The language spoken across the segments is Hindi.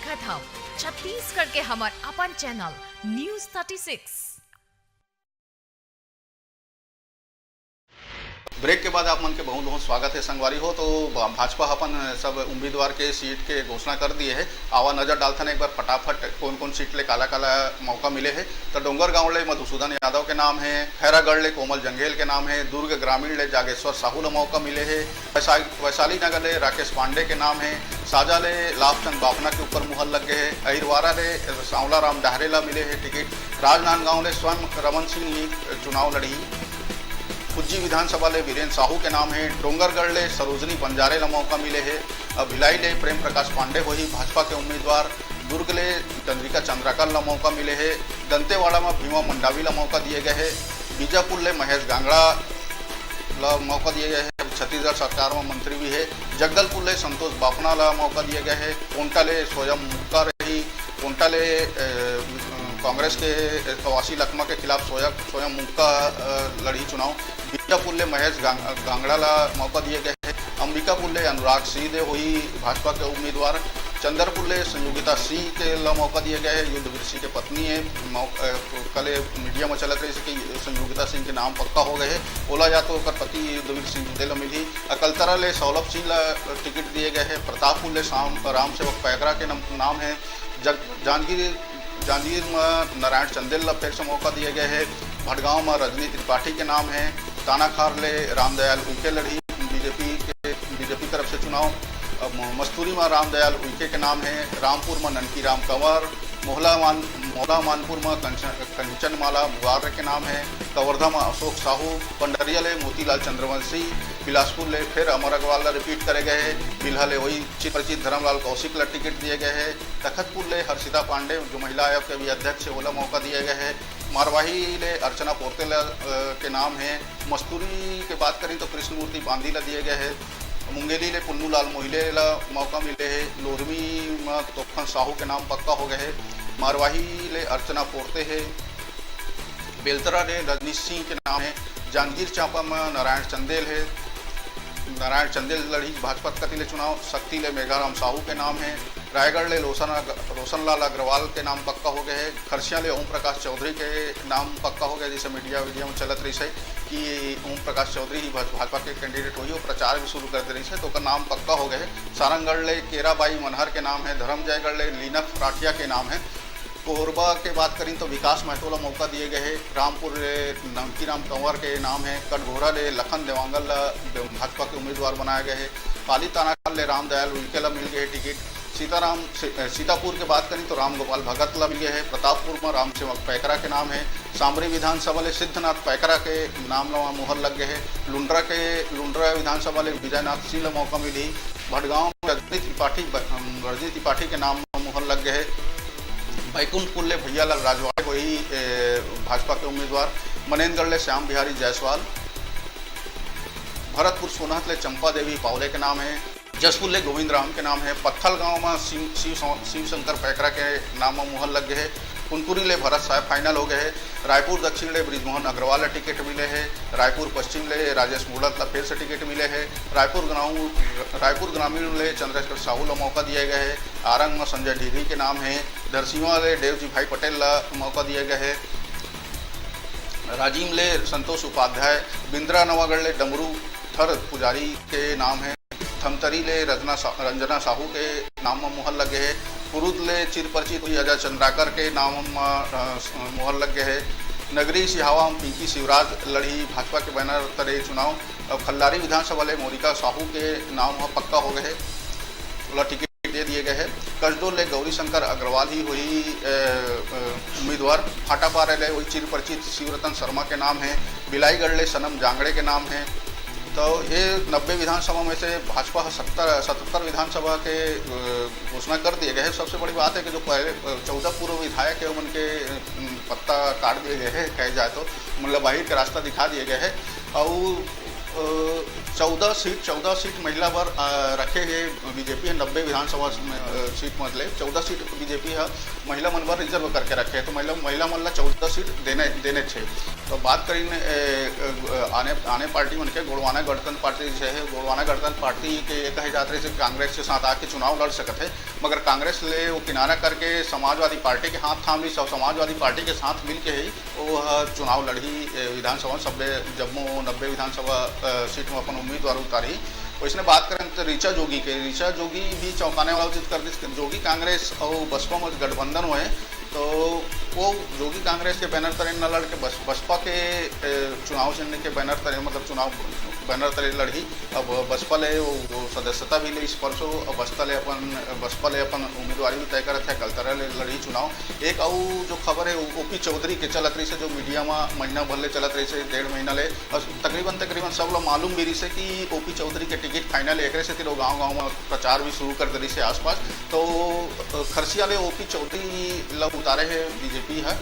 देखत हम छत्तीसगढ़ के हमार अपन चैनल न्यूज़ 36। ब्रेक के बाद आप मन के बहुत बहुत स्वागत है संगवारी हो। तो भाजपा अपन सब उम्मीदवार के सीट के घोषणा कर दिए है। आवा नजर डालते हैं एक बार फटाफट कौन कौन सीट ले काला काला मौका मिले है। तो डोंगर गांव ले मधुसूदन यादव के नाम है, खैरागढ़ ले कोमल जंगेल के नाम है, दुर्ग ग्रामीण ले जागेश्वर साहू ले मौका मिले है, वैशाली नगर ले राकेश पांडे के नाम है, साजा ले लाभचंद बाफना के ऊपर मुहर लग गए है, अहिरवारा ले सांवला राम डहरे ला मिले है टिकट, राजनांदगांव ले स्वयं रमन सिंह चुनाव लड़ी, कुज्जी विधानसभा ले वीरेंद्र साहू के नाम है, डोंगरगढ़ ले सरोजनी बंजारे ला मौका मिले है, भिलाई ले प्रेम प्रकाश पांडे वही भाजपा के उम्मीदवार, दुर्ग ले चंद्रिका चंद्राकर ला मौका मिले है, दंतेवाड़ा में भीमा मंडावी ला मौका दिए गए है, बीजापुर ले महेश गांगड़ा ला मौका दिए गए हैं, छत्तीसगढ़ सरकार में मंत्री भी है, जगदलपुर ले संतोष बाफना ला मौका दिए गए हैं, कोंटा ले स्वयं मुक्का रही, कोंटा ले कांग्रेस के कवासी लखमा के खिलाफ स्वयं मुक्का लड़ी चुनाव, बीजापुर ले महेश गांगड़ा ला मौका दिए गए हैं, अंबिकापुर ले अनुराग सिंह दे वही भाजपा के उम्मीदवार, चंद्रपुर ले संयोगिता सिंह के ला मौका दिए गए हैं, युद्धवीर सिंह के पत्नी है, कल मीडिया में चलत रही कि संयोगिता सिंह के नाम पक्का हो गए है, बोला जा तो पति युद्धवीर सिंह जुदे ला मिली, अकलतरा ले सौलभ सिंह ला टिकट दिए गए हैं, प्रतापपुर ले राम सेवक पैकरा के नाम है, जांजगीर में नारायण चंदेल ला फिर से मौका दिए गए हैं, भटगांव में रजनी त्रिपाठी के नाम है, तानाखार ले रामदयाल उइके लड़ी बीजेपी तरफ से चुनाव, मस्तूरी में रामदयाल उइके के नाम है, रामपुर में ननकी राम कंवर, मोहला मानपुर में कंचन माला बुआर के नाम है, कवर्धा में अशोक साहू, पंडरिया ले मोतीलाल चंद्रवंशी, बिलासपुर ले फिर अमर अग्रवाल ला रिपीट करे गए हैं, बिल्हा ले वही परिचित धर्मलाल कौशिक ला टिकट दिए गए हैं, तखतपुर ले हर्षिता पांडे जो महिला आयोग के भी अध्यक्ष है ओला मौका दिए गए हैं, मारवाही ले अर्चना पोर्तेल के नाम है, मस्तूरी की बात करें तो कृष्णमूर्ति बांदी ला दिए गए हैं, मुंगेली ले पुन्नूलाल मोहिले ला मौका मिले है, लोरमी में तोफन साहू के नाम पक्का हो गए है, मारवाही ले अर्चना पोर्ते है, बेलतरा ले रजनीश सिंह के नाम है, जांजगीर चांपा में नारायण चंदेल है, नारायण चंदेल लड़ी भाजपा कतिले चुनाव, शक्ति ले मेघाराम साहू के नाम है, रायगढ़ ले रोशनलाल अग्रवाल के नाम पक्का हो गए हैं, खरसिया ले ओम प्रकाश चौधरी के नाम पक्का हो गया, जैसे मीडिया में चलत रही है कि ओम प्रकाश चौधरी ही भाजपा के कैंडिडेट हुई और प्रचार भी शुरू कर दे रही है तो का नाम पक्का हो गए है, सारंगगढ़ ले केराबाई मनहर के नाम है, धर्मजयगढ़ ले लीनक राठिया के नाम है, कोरबा के बात करें तो विकास महतो ला मौका दिए गए हैं, रामपुर ले नमकी राम कंवर के नाम है, कटघोरा ले लखन देवांगल भाजपा के उम्मीदवार बनाए गए हैं, पाली तानाखाल ले रामदयाल उइके ला मिल गए टिकट, सीतापुर के बात करें तो रामगोपाल भगत ला मिल गए हैं, प्रतापपुर में राम सेवक पैकरा के नाम है, सामरी विधानसभा ले सिद्धनाथ पैकरा के नाम ला मुहर लग गए हैं, लुंड्रा विधानसभा ले विजयनाथ सिंह ला मौका मिली, भटगांव में रजनी त्रिपाठी के नाम मुहर लग गए हैं, बैकुंठपुर ले भैयालाल राजवाड़े वही भाजपा के उम्मीदवार, मनेन्द्रगढ़ ले श्याम बिहारी जायसवाल, भरतपुर सोनहत ले चंपा देवी पावले के नाम है, जसपुर ले गोविंद राम के नाम है, पत्थल गांव में शिव शंकर पैकरा के नाम में मुहर लग गए है, कुनकुरी ले भरत साहब फाइनल हो गए हैं, रायपुर दक्षिण ले ब्रिजमोहन अग्रवाल टिकट मिले हैं, रायपुर पश्चिम ले राजेश मूड़त ला फिर से टिकट मिले हैं, रायपुर ग्रामीण ले चंद्रशेखर साहू ला मौका दिए गए हैं, आरंग में संजय ढीरी के नाम है, धरसीवा ले देवजी भाई पटेल ला मौका दिए गए हैं, राजीव ले संतोष उपाध्याय, बिंद्रा नवागढ़ ले डमरू थर पुजारी के नाम है, थमतरी ले रंजना साहू के नाम में मुहर लगे है, पुरुद ले चिर परिचित हुई अजय चंद्राकर के नाम में मुहर लग गए है, नगरी सिहावा में पिंकी शिवराज लड़ी भाजपा के बैनर तरे चुनाव, अब खल्लारी विधानसभा ले मोनिका साहू के नाम पक्का हो गए है, टिकट दे दिए गए हैं, कसडोल ले गौरी शंकर अग्रवाल ही वही उम्मीदवार, फाटापारा ले वही चिर परिचित शिवरतन शर्मा के नाम है, बिलाईगढ़ ले सनम जांगड़े के नाम है। तो ये 90 विधानसभा में से भाजपा 77 विधानसभा के घोषणा कर दिए गए हैं। सबसे बड़ी बात है कि जो पहले 14 पूर्व विधायक है उनके पत्ता काट दिए गए हैं, कहे जाए तो मतलब बाहर का रास्ता दिखा दिए गए हैं। और 14 सीट महिला पर रखे है बीजेपी है। 90 विधानसभा सीट मतलब 14 सीट बीजेपी है महिला मन पर रिजर्व करके रखे है। तो महिला मन ला 14 सीट देने छे। तो बात करीन आने पार्टी मन के गोड़वाना गणतंत्र पार्टी जो है, गोड़वाना गणतंत्र पार्टी के ये कहे जाते रहे कांग्रेस के साथ आके चुनाव लड़ सकते है, मगर कांग्रेस ले वो किनारा करके समाजवादी पार्टी के हाथ थाम ली। समाजवादी पार्टी के साथ मिल के ही वो चुनाव लड़ी विधानसभा सब जम्मू 90 विधानसभा सीट में अपन उम्मीदवार उतारी। वैसे बात करें तो ऋचा जोगी भी चौंकाने वाला चीज कर दी। जोगी कांग्रेस और बसपा में गठबंधन हुए तो वो जोगी कांग्रेस के बैनर तले न लड़ के बसपा के चुनाव चिन्ह के बैनर तले मतलब चुनाव बैनर तले लड़ी। अब बसपा ले वो सदस्यता भी ले इस परसों। अब बसपा ले अपन उम्मीदवारी भी तय करे थे, कल तरह लड़ी चुनाव। एक और जो खबर है ओपी चौधरी के चलत रही से, जो मीडिया में महीना भर ले चलत रही से, 1.5 महीना ले तकरीबन सब लोग मालूम भी रही से कि ओपी चौधरी के टिकट फाइनल एक से लोग गाँव में प्रचार भी शुरू कर दे से आसपास। तो खरसिया ले ओपी चौधरी लोग उतारे है बीजेपी है।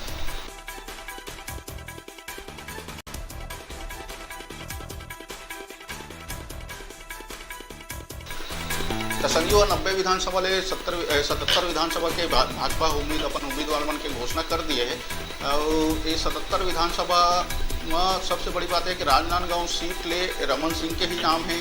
संघीय 90 विधानसभा ले 77 विधानसभा के भाजपा अपन उम्मीदवार मन के घोषणा कर दिए है। और ये 77 विधानसभा में सबसे बड़ी बात है कि राजनांदगांव सीट ले रमन सिंह के ही नाम है।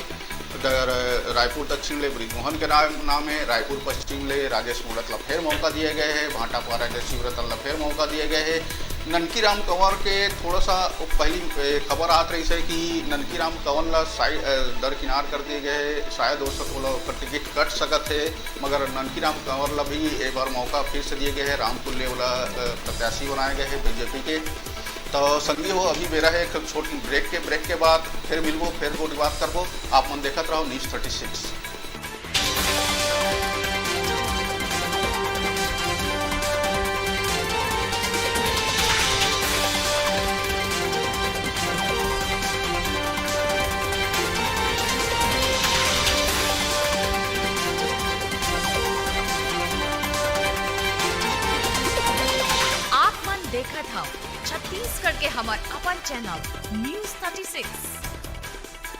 रायपुर दक्षिण ले ब्रिजमोहन के नाम है। रायपुर पश्चिम ले राजेश मूरत ला फिर मौका दिए गए हैं। भाटापारा के शिवरतन ला फिर मौका दिए गए हैं। ननकी राम कंवर के थोड़ा सा पहली खबर आत रही है कि ननकी राम कंवर ला दरकिनार कर दिए गए, शायद वो सब टिकट कट सकत है, मगर ननकी राम कंवर ला भी एक बार मौका फिर से दिए गए हैं। रामपुर ले वाला प्रत्याशी बनाए गए हैं बीजेपी के। तो संगी हो अभी मेरा है एक छोटी ब्रेक के बाद फिर मिलबो, फिर वो बात करबो। आप मन देखत रहो न्यूज़ 36। देखत हव छत्तीसगढ़ के हमार अपन चैनल न्यूज़ 36।